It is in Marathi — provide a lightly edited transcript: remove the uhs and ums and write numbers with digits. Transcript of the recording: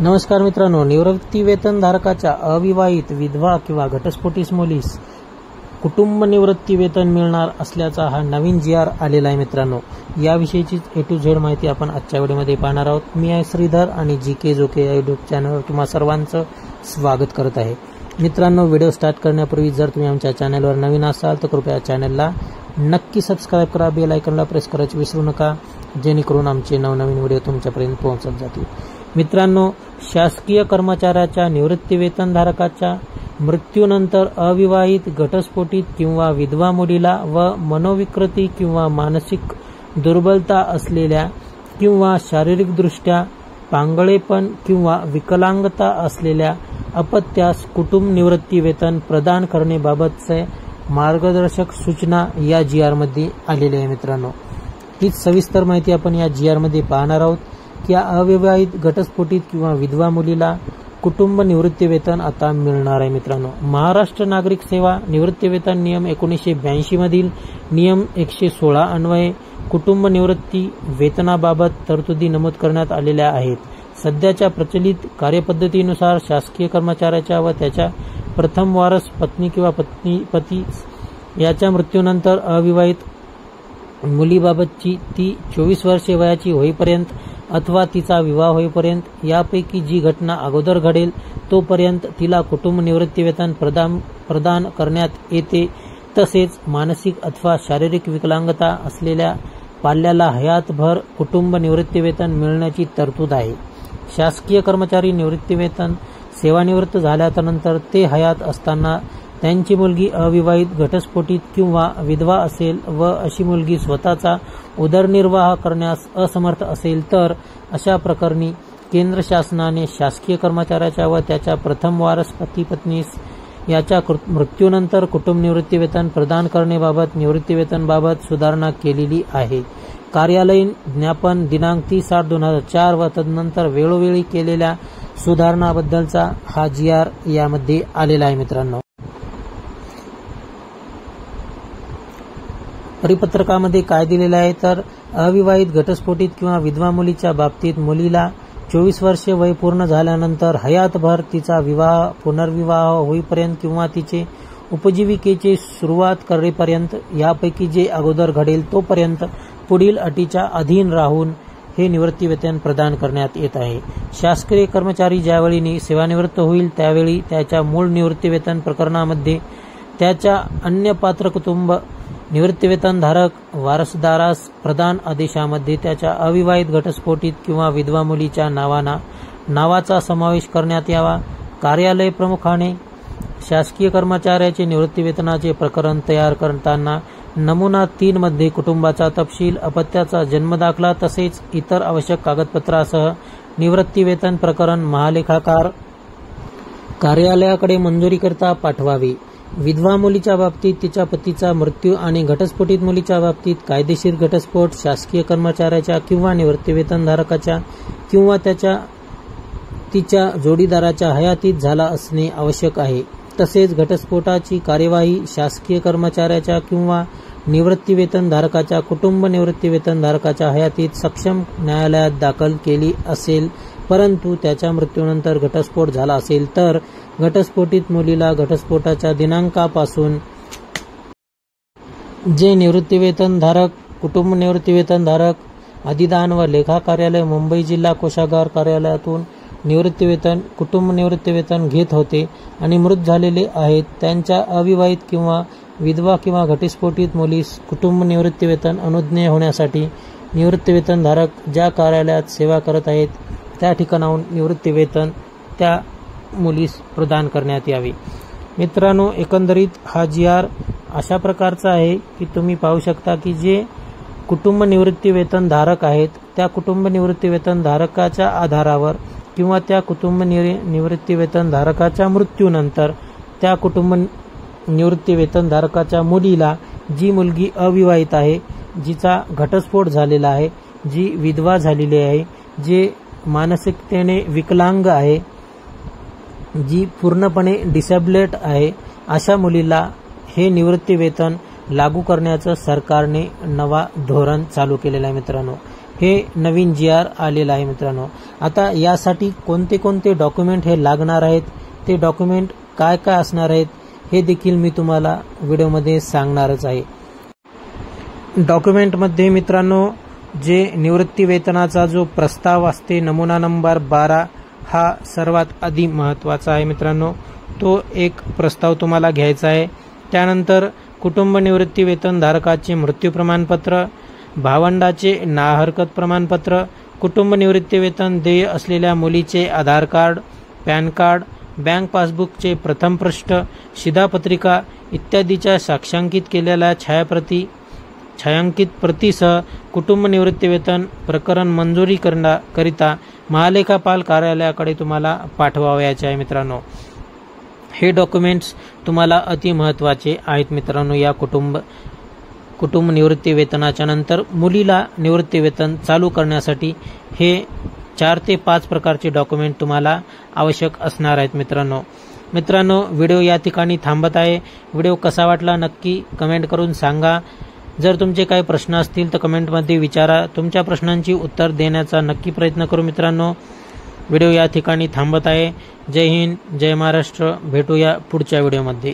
नमस्कार मित्रांनो, निवृत्ती वेतन धारकाच्या अविवाहित विधवा किंवा घटस्फोटीस मुलीस कुटुंब निवृत्ती वेतन मिळणार असल्याचा हा नवीन GR आलेला आहे मित्रांनो। याविषयीची A to Z माहिती आपण आजच्या व्हिडिओमध्ये पाहणार आहोत। मी आहे श्रीधर आणि GK जोके या युट्यूब चॅनलवर तुम्हा सर्वांचं स्वागत करत आहे। मित्रांनो, व्हिडिओ स्टार्ट करण्यापूर्वी जर तुम्ही आमच्या चॅनलवर नवीन असाल तर कृपया चॅनलला नक्की सबस्क्राइब करा, बेल आयकॉनला प्रेस करायची विसरू नका, जेणेकरून आमचे नवनवीन व्हिडिओ तुमच्यापर्यंत पोहोचत जातील। मित्रांनो, शासकीय कर्मचाऱ्याच्या निवृत्ती वेतन धारकाच्या मृत्यूनंतर अविवाहित, घटस्फोटित किंवा विधवा मुलीला व मनोविकृती किंवा मानसिक दुर्बलता असलेल्या किंवा शारीरिकदृष्ट्या पांगळेपण किंवा विकलांगता असलेल्या अपत्यास कुटुंब निवृत्ती वेतन प्रदान करण्याबाबतचे मार्गदर्शक सूचना या GR मध्ये आलेली आहे। मित्रांनो, हीच सविस्तर माहिती आपण या GR मध्ये पाहणार आहोत की या अविवाहित, घटस्फोटित किंवा विधवा मुलीला कुटुंब निवृत्ती वेतन आता मिळणार आहे। मित्रांनो, महाराष्ट्र नागरिक सेवा निवृत्ती वेतन नियम 1982 मधील नियम 116 अन्वये कुटुंब निवृत्ती वेतनाबाबत तरतुदी नमूद करण्यात आलेल्या आहेत। सध्याच्या प्रचलित कार्यपद्धतीनुसार शासकीय कर्मचाऱ्याच्या व त्याच्या प्रथम वारस पत्नी किंवा पती याच्या मृत्यूनंतर अविवाहित मुलीबाबतची ती 24 वर्षे वयाची होईपर्यंत अथवा तिचा विवाह होईपर्यंत यापैकी जी घटना अगोदर घडेल तोपर्यंत तिला कुटुंब निवृत्ती वेतन प्रदान करण्यात येते। तसेच मानसिक अथवा शारीरिक विकलांगता असलेल्या पाल्याला हयातभर कुटुंब निवृत्ती वेतन मिळण्याची तरतूद आहे। शासकीय कर्मचारी निवृत्ती वेतन सेवानिवृत्त झाल्यानंतर ते हयात असताना त्यांची मुलगी अविवाहित, घटस्फोटित किंवा विधवा असेल व अशी मुलगी स्वतःचा उदरनिर्वाह करण्यास असमर्थ असेल तर अशा प्रकरणी केंद्र शासनाने शासकीय कर्मचाऱ्याच्या व त्याच्या प्रथम वारस पतीपत्नीस याच्या मृत्यूनंतर कुटुंब निवृत्ती वेतन प्रदान करण्याबाबत निवृत्ती वेतनबाबत सुधारणा केलेली आहे। कार्यालयीन ज्ञापन दिनांक 30/8/2004 व तदनंतर वेळोवेळी केलेल्या सुधारणाबद्दलचा हा GR यामध्ये आलेला आहे। मित्रांनो, परिपत्रकामध्ये काय दिलेलं आहे तर अविवाहित, घटस्फोटित किंवा विधवा मुलीच्या बाबतीत मुलीला 24 वर्षे वय पूर्ण झाल्यानंतर हयातभर तिचा विवाह, पुनर्विवाह होईपर्यंत किंवा तिचे उपजीविकेची सुरुवात करेपर्यंत यापैकी जे अगोदर घडेल तोपर्यंत पुढील अटीच्या अधीन राहून हे निवृत्ती वेतन प्रदान करण्यात येत आहे। शासकीय कर्मचारी ज्यावेळी सेवानिवृत्त होईल त्यावेळी त्याच्या मूळ निवृत्ती वेतन प्रकरणामध्ये त्याच्या अन्य पात्र कुटुंब निवृत्ती वेतन धारक वारसदारास प्रदान आदेशामध्ये त्याच्या अविवाहित, घटस्फोटित किंवा विधवा मुलीच्या नावाचा समावेश करण्यात यावा। कार्यालय प्रमुखाने शासकीय कर्मचाऱ्याचे निवृत्ती वेतनाचे प्रकरण तयार करताना नमुना 3 मध्ये कुटुंबाचा तपशील, अपत्याचा जन्मदाखला तसेच इतर आवश्यक कागदपत्रासह निवृत्ती वेतन प्रकरण महालेखाकार कार्यालयाकडे मंजुरीकरता पाठवावे। विधवा मुलीच्या बाबतीत तिच्या पतीचा मृत्यू आणि घटस्फोटित मुलीच्या बाबतीत कायदेशीर घटस्फोट शासकीय कर्मचाऱ्याच्या किंवा निवृत्ती वेतन धारकाच्या किंवा तिच्या जोडीदाराच्या हयातीत झाला असणे आवश्यक आहे। तसेच घटस्फोटाची कार्यवाही शासकीय कर्मचाऱ्याच्या किंवा निवृत्ती वेतन धारकाच्या कुटुंब निवृत्ती वेतन धारकाच्या हयातीत सक्षम न्यायालयात दाखल केली असेल, परंतु त्याच्या मृत्यूनंतर घटस्फोट झाला असेल तर घटस्फोटित मुलीला घटस्फोटाच्या दिनांकापासून जे निवृत्ती वेतन धारक, कुटुंब निवृत्ती वेतन धारक, अधिदान व लेखा कार्यालय, मुंबई जिल्हा कोषागार कार्यालयातून निवृत्ती वेतन, कुटुंब निवृत्ती वेतन घेत होते आणि मृत झालेले आहेत त्यांच्या अविवाहित किंवा विधवा किंवा घटस्फोटित मुलीस कुटुंब निवृत्ती वेतन अनुज्ञेय होण्यासाठी निवृत्ती वेतन धारक ज्या कार्यालयात सेवा करत आहेत त्या ठिकाणाहून निवृत्ती वेतन त्या मुलीस प्रदान करण्यात यावे। मित्रांनो, एकंदरीत हा GR अशा प्रकारचा आहे की तुम्ही पाहू शकता की जे कुटुंब निवृत्ती वेतन धारक आहेत त्या कुटुंब निवृत्ती वेतन धारकाच्या आधारावर किंवा त्या कुटुंब निवृत्ती वेतन धारकाच्या मृत्यूनंतर त्या कुटुंब निवृत्ती वेतन धारकाच्या मुलीला, जी मुलगी अविवाहित आहे, जिचा घटस्फोट झालेला आहे, जी विधवा झालेली आहे, जे मानसिकतेने विकलांग आहे, जी पूर्णपणे डिसेबलेट आहे, अशा मुलीला हे निवृत्ती वेतन लागू करण्याचं सरकारने नवा धोरण चालू केलेलं आहे। मित्रांनो, हे नवीन GR आलेलं आहे मित्रांनो. आता यासाठी कोणते कोणते डॉक्युमेंट हे लागणार आहेत, ते डॉक्युमेंट काय काय असणार आहेत हे देखील मी तुम्हाला व्हिडिओमध्ये सांगणारच आहे. डॉक्युमेंटमध्ये मित्रांनो जे निवृत्ती वेतनाचा जो प्रस्ताव असते नमुना नंबर 12 हा सर्वात आधी महत्त्वाचा आहे मित्रांनो. तो एक प्रस्ताव तुम्हाला घ्यायचा आहे. त्यानंतर कुटुंब निवृत्ती वेतन धारकाचे मृत्यू प्रमाणपत्र, भावंडाचे नाहरकत प्रमाणपत्र, कुटुंब निवृत्ती वेतन देय असलेल्या मुलीचे आधार कार्ड, पॅन कार्ड, बँक पासबुकचे प्रथम पृष्ठ, शिधापत्रिका इत्यादीच्या साक्षांकित केलेल्या छायांकित प्रतीसह कुटुंब निवृत्ती वेतन प्रकरण मंजुरी करिता महालेखापाल कार्यालयाकडे तुम्हाला पाठवावयाचे आहे मित्रांनो. हे डॉक्युमेंट्स तुम्हाला अति महत्त्वाचे आहेत मित्रांनो. या कुटुंब निवृत्ती वेतनाच्या नंतर मुलीला निवृत्ती वेतन चालू करण्यासाठी हे 4 ते 5 प्रकारचे डॉक्युमेंट तुम्हाला आवश्यक असणार आहेत मित्रांनो. व्हिडिओ या ठिकाणी थांबत आहे. व्हिडिओ कसा वाटला नक्की कमेंट करून सांगा. जर तुमचे काही प्रश्न असतील तर कमेंटमध्ये विचारा. तुमच्या प्रश्नांची उत्तर देण्याचा नक्की प्रयत्न करू मित्रांनो. व्हिडिओ या ठिकाणी थांबत आहे. जय हिंद, जय महाराष्ट्र. भेटूया पुढच्या व्हिडिओमध्ये.